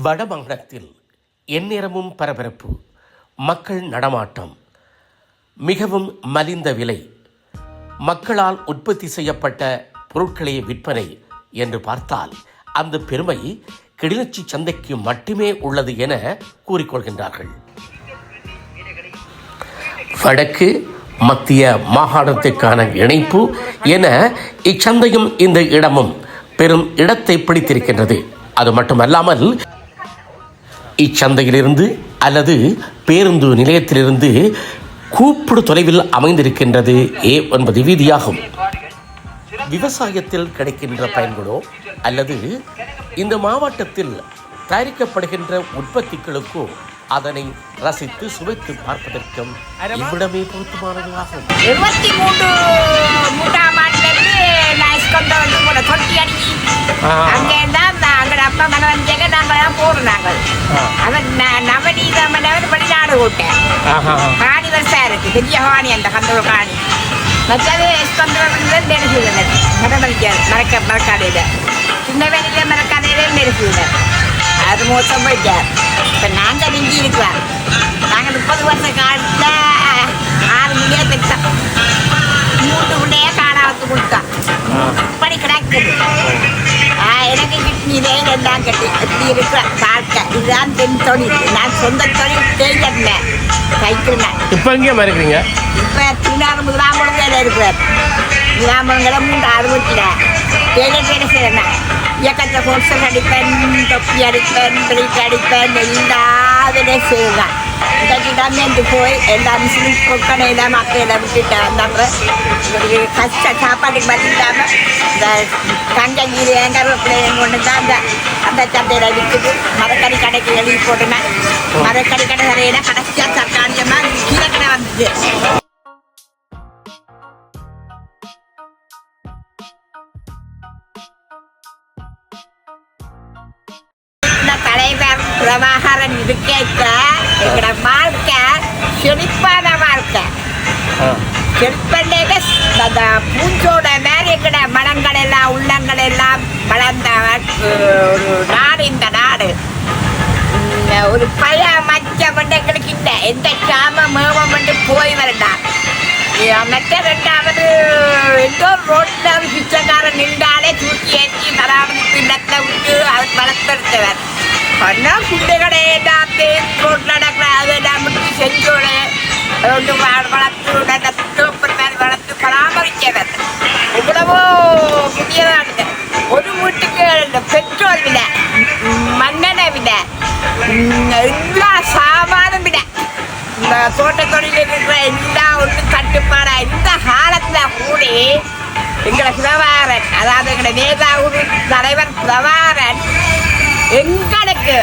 வடமாகாணத்தில் எந்நேரமும் பரபரப்பு, மக்கள் நடமாட்டம், மிகவும் மலிந்த விலை, மக்களால் உற்பத்தி செய்யப்பட்ட பொருட்களே விற்பனை என்று பார்த்தால் அந்த பெருமை கிளிநொச்சி சந்தைக்கு மட்டுமே உள்ளது என கூறிக்கொள்கின்றார்கள். வடக்கு மத்திய மாகாணத்துக்கான இணைப்பு என இச்சந்தையும் இந்த இடமும் பெரும் இடத்தை பிடித்திருக்கின்றது. அது மட்டுமல்லாமல் இச்சந்தையிலிருந்து அல்லது பேருந்து நிலையத்திலிருந்து கூப்பிடு தொலைவில் அமைந்திருக்கின்றது A9 வீதியாகும். விவசாயத்தில் கிடைக்கின்ற பயன்களோ அல்லது இந்த மாவட்டத்தில் தயாரிக்கப்படுகின்ற உற்பத்திகளுக்கோ அதனை ரசித்து சுவைத்து பார்ப்பதற்கும் இவ்விடமே பொருத்தமானது ஆகும். 23 ஆண்டிலிருந்து நான் இஸ்கொண்ட வந்து கூட தொட்டி அடிக்கி அங்கே தான் அங்கே அப்பா மனவஞ்சக நாங்கள் போகிறோம். நாங்கள் அவன் நவநீதமன்னவர் வெளிநாடு கூட்டேன் காணி வருஷம் இருக்குது. பெரிய காணி அந்த கந்தூர் காணி மற்றது இஸ்கொண்டர் நெருங்குது மரக்காடையில் சின்ன வேலையில் மரக்காடையில் நெருங்குது. அது மோசம் போயிட்டார். இப்போ நாங்கள் இங்கே இருக்கிறோம். நாங்கள் 30 வருஷ காலத்தில் 6 மில்லியன் பெற்றோம். 3 பிள்ளையே காணாவத்து கொடுத்தோம். இப்படி கிடக்குது. எனக்கு கிட்னிலே எல்லாம் கட்டி இப்படி இருக்கிற வாழ்க்கை. இதுதான் தென் தொழில். நான் சொந்த தொழில் செய்யறேன். கைக்குறேன். இப்போ எங்கேயும் இருக்கிறீங்க? இப்போ திருநாள் முதலாமுழங்கையில் இருக்கிறார். முதலாமுழங்கையில் 3 வீட்டில் வேலை செய்யறேன். இயக்கத்தில் கொசல் அடிப்பேன், தொப்பி அடிப்பேன், பிடிக்கு அடிப்பேன், எல்லா வேலையும் செய்வேன். இந்த கிட்டமேந்து போய் எல்லா மிஷினும் கொக்கனை எல்லாம் மக்கள் விட்டுட்டேன். அந்த ஒரு கஷ்ட சாப்பாட்டுக்கு பார்த்துட்டாம இந்த கங்கங்கீரை கருவேப்பிலையும் கொண்டு தான் அந்த சந்தையில் விற்குது. மரக்கறி கடைக்கு எழுதி போட்டுனேன். மரக்கறி கடை கடையில் கடைசியாக தற்காலிகமாக கீழே வந்தது. தலைவர் பிரபாகரன் இருக்க எங்களோட வாழ்க்கை செழிப்பான வாழ்க்கை. செழிப்பண்டே அந்த பூஞ்சோட மேலே எங்களோட மனங்கள் எல்லாம் உள்ளங்கள் எல்லாம் வளர்ந்த ஒரு நாடு இந்த நாடு. ஒரு பய மச்சம் எங்களுக்கு இல்லை. எந்த சாம மேமம் போய் வரண்டா. மற்ற 2வது ஏதோ ரோட்டில் ஒரு பிச்சைக்காரன் நின்றாலே தூக்கி ஏற்றி வராமல் பின்னத்தை விட்டு அவர் வளர்த்தெடுத்தவர். ஆனால் பிள்ளைகளை எல்லாம் ரோட்டில் நடக்கிற அதெல்லாம் விட்டு செஞ்சோடு ஒன்று வளர்த்து வளர்த்து பராமரித்தவர். எவ்வளவோ புதியதானது. ஒரு வீட்டுக்கு பெட்ரோல் விலை, மண்ணெண்ணெய் விலை, எல்லா சாமானும் விலை, இந்த தோட்ட தொழில் இருக்கிற எல்லாம் ஒன்று கட்டுப்பாடா. இந்த காலத்தில் கூட எங்களை பிரபாகரன், அதாவது எங்களை நேதாவுடைய தலைவர் பிரபாகரன் எங்களுக்கு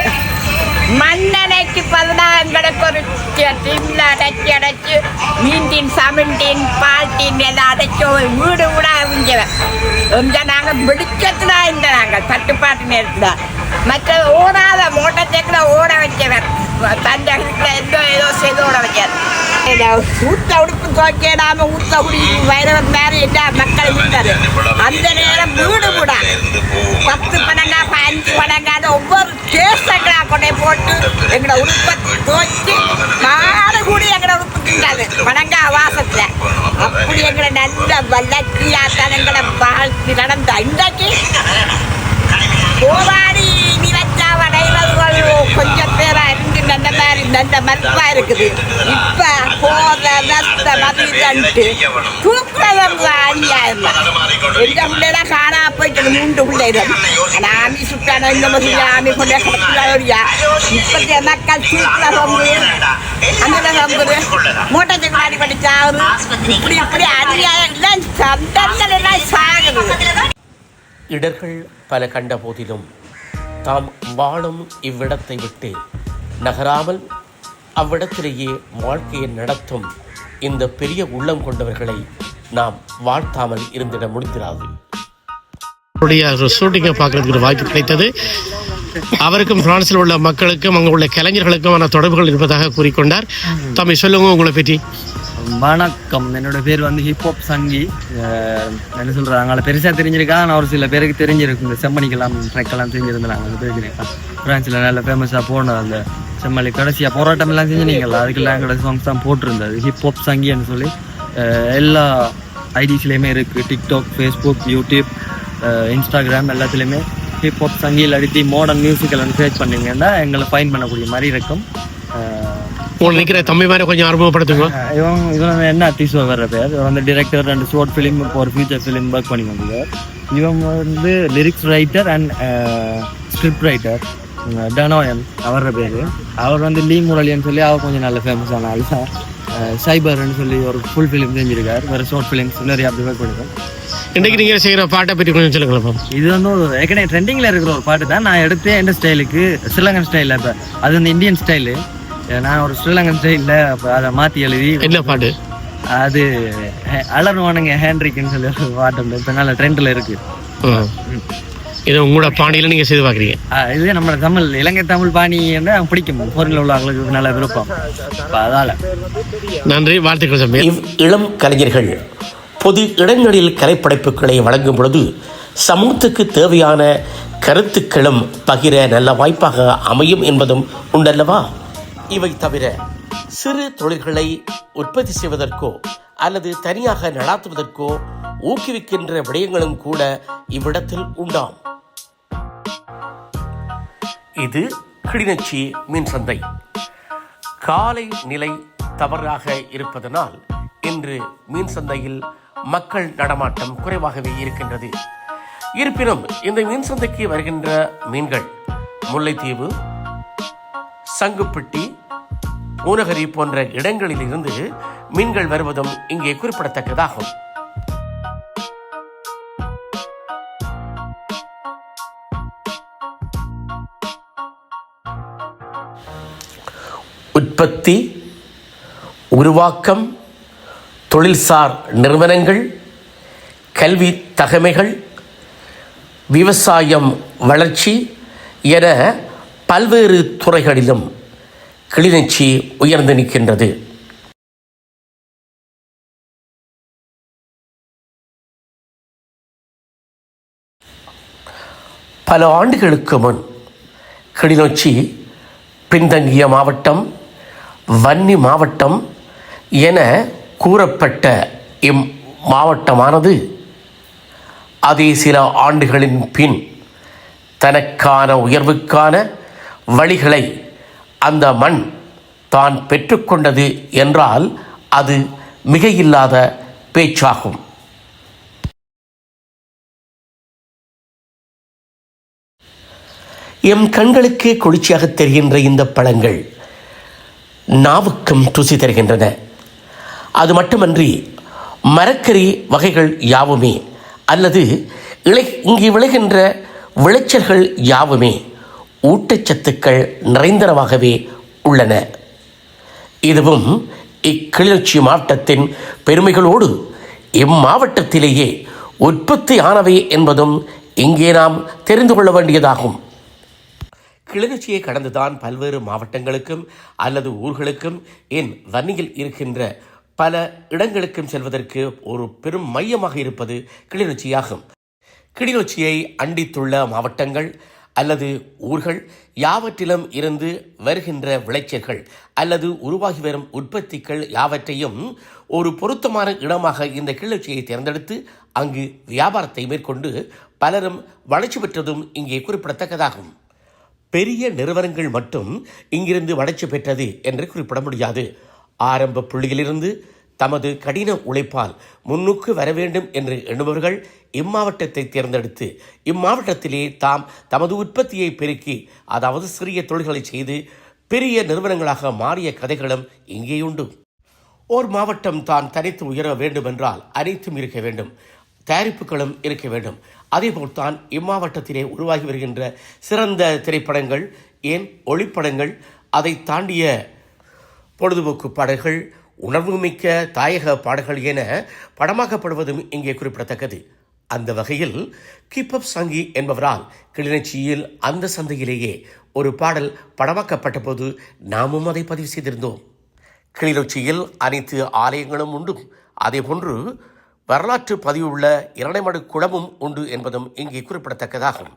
மண்ணெண்ணைக்கு பதிலாக எங்களுக்கு ஒரு டின்ல அடைச்சி மீன்டின் சமண்டின் பால்டின் எல்லாம் அடைச்சி வீடு வீடாக இருந்தவன். கொஞ்சம் நாங்கள் வெளிச்சத்தில் இந்த நாங்கள் கட்டுப்பாட்டு நேரத்தில் மற்ற ஓடாத மோட்டார் சைக்கிள் ஓட வச்சவர். தந்தை ஏதோ செய்து ஓட வச்சார். ஊத்த உடுப்பு துவைக்காம ஊத்த குடி வைரவர் மேலே எல்லா மக்கள் விட்டாரு. அந்த நேரம் வீடு கூட 10 பணங்கா 5 பணங்காத ஒவ்வொரு கேசங்களா கொண்டே போட்டு எங்களோட உடுப்பை துவைச்சு நாடு கூடி எங்களோட உடுப்பு திண்டாது பணங்கா வாசத்துல. அப்படி எங்களை நல்ல வளர்ச்சியாத்தான் எங்களை வாழ்த்து நடந்தா. இன்றைக்கு போராடி நினைச்சா வடைகள் கொஞ்சம் பேரா இருந்து நல்ல மாதிரி நல்ல மதிப்பா இருக்குது. இப்ப போத நஷ்ட மதிட்டு தூக்குறதும் அநியாயம். எந்த பிள்ளைல காணா போயிட்டு 3 பிள்ளைகள். ஆனா ஆமி சுட்டான இந்த மாதிரி ஆமி கொண்டே கொடுத்துறியா. இப்பத்திய மக்கள் தூக்குற சொம்பு அந்த சொம்புது மோட்டார் சைக்கிள் படிச்சாரு. இப்படி அநியாயம் இல்லை. சந்தங்கள் எல்லாம் சாகுது. இடர்கள் பல கண்ட போதிலும் தாம் வாழும் இவ்விடத்தை விட்டு நகராமல் அவ்விடத்திலேயே வாழ்க்கையை நடத்தும் இந்த பெரிய உள்ளம் கொண்டவர்களை நாம் வாழ்த்தாமல் இருந்திட முடிந்திராது. ஷூட்டிங்கை பார்க்கறதுக்கு வாய்ப்பு கிடைத்தது. அவருக்கும் பிரான்சில் உள்ள மக்களுக்கும் அங்கே உள்ள கலைஞர்களுக்கும் தொடர்புகள் இருப்பதாக கூறிக்கொண்டார். தம்பி சொல்லுங்க உங்களை பற்றி. வணக்கம், என்னோட பேர் வந்து ஹிப்ஹாப் சங்கி. என்ன சொல்கிறாங்க, அவங்கள பெருசாக தெரிஞ்சிருக்கா. நான் ஒரு சில பேருக்கு தெரிஞ்சிருக்கு. இந்த செம்மணிக்கெல்லாம் ட்ரெக்கெல்லாம் செஞ்சுருந்தாங்க. அது தெரிஞ்சிருக்கேன். ஃப்ரான்ஸில் நல்ல ஃபேமஸாக போனோம். அந்த செம்மணி கடைசியாக போராட்டமெல்லாம் செஞ்சுனீங்களா, அதுக்கெல்லாம் எங்களோட சாங்ஸ் தான் போட்டிருந்தது. ஹிப்ஹாப் சங்கின்னு சொல்லி எல்லா ஐடிஸ்லேயுமே இருக்குது. டிக்டாக், ஃபேஸ்புக், யூடியூப், இன்ஸ்டாகிராம் எல்லாத்துலேயுமே ஹிப்ஹாப் சங்கியில் அடித்து மாடர்ன் மியூசிக்கெல்லாம் சர்ச் பண்ணிங்கன்னா எங்களை ஃபைன் பண்ணக்கூடிய மாதிரி இருக்கும். உங்களுக்கு நிற்கிற தம்பி மாதிரி கொஞ்சம் அறிமுகப்படுத்துங்க. இவன் என்ன டிஸ்வா வர்ற பேர். இவன் வந்து டிரெக்டர், 2 ஷார்ட் ஃபிலிம், இப்போ ஒரு ஃபியூச்சர் ஃபிலிம் ஒர்க் பண்ணி வந்தார். இவன் வந்து lyrics writer and script writer. டனோயன் அவர பேர். அவர் வந்து லீ முரளின்னு சொல்லி அவர் கொஞ்சம் நல்ல ஃபேமஸான ஆள். சைபர்னு சொல்லி ஒரு ஃபுல் ஃபிலிம் செஞ்சிருக்கார். வேறு ஷார்ட் ஃபிலிம்ஸ் நிறைய அப்படி ஒர்க் பண்ணிருக்கேன். இன்றைக்கு நீங்கள் செய்கிற பாட்டை பற்றி கொஞ்சம் சொல்லுங்களா. இது வந்து ஒரு ஏற்கனவே ட்ரெண்டிங்கில் இருக்கிற ஒரு பாட்டு தான். நான் எடுத்து எந்த ஸ்டைலுக்கு ஸ்ரீலங்கன் ஸ்டைலில், இப்போ அது வந்து இந்தியன் ஸ்டைலு. நான் ஒரு ஸ்ரீலங்கன் ஸ்டைலில் இப்போ அதை மாற்றி எழுதி. என்ன பாட்டு அது? அலர்வானுங்க ஹேண்ட்ரிக்குன்னு சொல்லி ஒரு பாட்டு வந்து இப்போ நல்ல ட்ரெண்டில் இருக்குது. இது உங்களோட பாணியில் நீங்கள் செய்து பார்க்குறீங்க. இது நம்ம தமிழ், இலங்கை தமிழ் பாணி வந்து பிடிக்கும். ஃபோரில் உள்ளவங்களுக்கு நல்ல விருப்பம். அதால் நன்றி, வாழ்த்துக்கள் தம்பி. இளம் கலைஞர்கள் பொது இடங்களில் கலைப்படைப்புகளை வழங்கும் பொழுது சமூகத்துக்கு தேவையான கருத்துக்களும் பகிர நல்ல வாய்ப்பாக அமையும் என்பதும் உண்டல்லவா? இவை தவிர சிறு தொழில்களை உற்பத்தி செய்வதற்கோ அல்லது தனியாக நடாத்துவதற்கோ ஊக்குவிக்கின்ற விடயங்களும் கூட இவ்விடத்தில் உண்டாம். இது கிளிநொச்சி மீன் சந்தை. காலை நிலை தவறாக இருப்பதனால் இன்று மீன் சந்தையில் மக்கள் நடமாட்டம் குறைவாகவே இருக்கின்றது. இருப்பினும் இந்த மீன் சந்தைக்கு வருகின்ற மீன்கள் முல்லைத்தீவு, சங்குப்பட்டி, ஊனகரி போன்ற இடங்களில் இருந்து மீன்கள் வருவதும் இங்கே குறிப்பிடத்தக்கதாகும். உற்பத்தி, உருவாக்கம், தொழில்சார் நிறுவனங்கள், கல்வி தகமைகள், விவசாயம் வளர்ச்சி என பல்வேறு துறைகளிலும் கிளிநொச்சி உயர்ந்து நிற்கின்றது. பல ஆண்டுகளுக்கு முன் கிளிநொச்சி பின்தங்கிய மாவட்டம், வன்னி மாவட்டம் என கூறப்பட்ட இம்மாவட்டமானது அதே சில ஆண்டுகளின் பின் தனக்கான உயர்வுக்கான வழிகளை அந்த மண் தான் பெற்றுக்கொண்டது என்றால் அது மிகையில்லாத பேச்சாகும். எம் கண்களுக்கு குளிர்ச்சியாக தெரிகின்ற இந்த பழங்கள் நாவுக்கும் ருசி தருகின்றன. அது மட்டுமன்றி மரக்கறி வகைகள் யாவுமே அல்லது இங்கு விளைகின்ற விளைச்சல்கள் யாவுமே ஊட்டச்சத்துக்கள் நிறைந்தனவாகவே உள்ளன. இதுவும் இக்கிளிநொச்சி மாவட்டத்தின் பெருமைகளோடு இம்மாவட்டத்திலேயே உற்பத்தி ஆனவை என்பதும் இங்கே நாம் தெரிந்து கொள்ள வேண்டியதாகும். கிளிநொச்சியை கடந்துதான் பல்வேறு மாவட்டங்களுக்கும் அல்லது ஊர்களுக்கும் என் வன்னியில் இருக்கின்ற பல இடங்களுக்கும் செல்வதற்கு ஒரு பெரும் மையமாக இருப்பது கிளிநொச்சியாகும். கிளிநொச்சியை அண்டித்துள்ள மாவட்டங்கள் அல்லது ஊர்கள் யாவற்றிலும் இருந்து வருகின்ற விளைச்சல்கள் அல்லது உருவாகி வரும் உற்பத்திகள் யாவற்றையும் ஒரு பொருத்தமான இடமாக இந்த கிளிநொச்சியை தேர்ந்தெடுத்து அங்கு வியாபாரத்தை மேற்கொண்டு பலரும் வளர்ச்சி பெற்றதும் இங்கே குறிப்பிடத்தக்கதாகும். பெரிய நிறுவனங்கள் மட்டும் இங்கிருந்து வளர்ச்சி பெற்றது என்று குறிப்பிட முடியாது. ஆரம்ப புள்ளியிலிருந்து தமது கடின உழைப்பால் முன்னுக்கு வர வேண்டும் என்று எண்ணுபவர்கள் இம்மாவட்டத்தை தேர்ந்தெடுத்து இம்மாவட்டத்திலே தமது உற்பத்தியை பெருக்கி, அதாவது சிறிய தொழில்களை செய்து பெரிய நிறுவனங்களாக மாறிய கதைகளும் இங்கேயுண்டு. ஓர் மாவட்டம் தான் தனித்து உயர வேண்டும் என்றால் அனைத்தும் இருக்க வேண்டும், தயாரிப்புகளும் இருக்க வேண்டும். அதேபோல்தான் இம்மாவட்டத்திலே உருவாகி வருகின்ற சிறந்த திரைப்படங்கள், ஏன் ஒளிப்படங்கள், அதை தாண்டிய பொழுதுபோக்கு பாடல்கள், உணர்வுமிக்க தாயக பாடல்கள் என படமாக்கப்படுவதும் இங்கே குறிப்பிடத்தக்கது. அந்த வகையில் ஹிப்ஹாப் சங்கி என்பவரால் கிளிநொச்சியில் அந்த சந்தையிலேயே ஒரு பாடல் படமாக்கப்பட்ட போது நாமும் அதை பதிவு செய்திருந்தோம். கிளிநொச்சியில் அனைத்து ஆலயங்களும் உண்டு. அதேபோன்று வரலாற்று பதிவுள்ள இரணைமடு குளமும் உண்டு என்பதும் இங்கே குறிப்பிடத்தக்கதாகும்.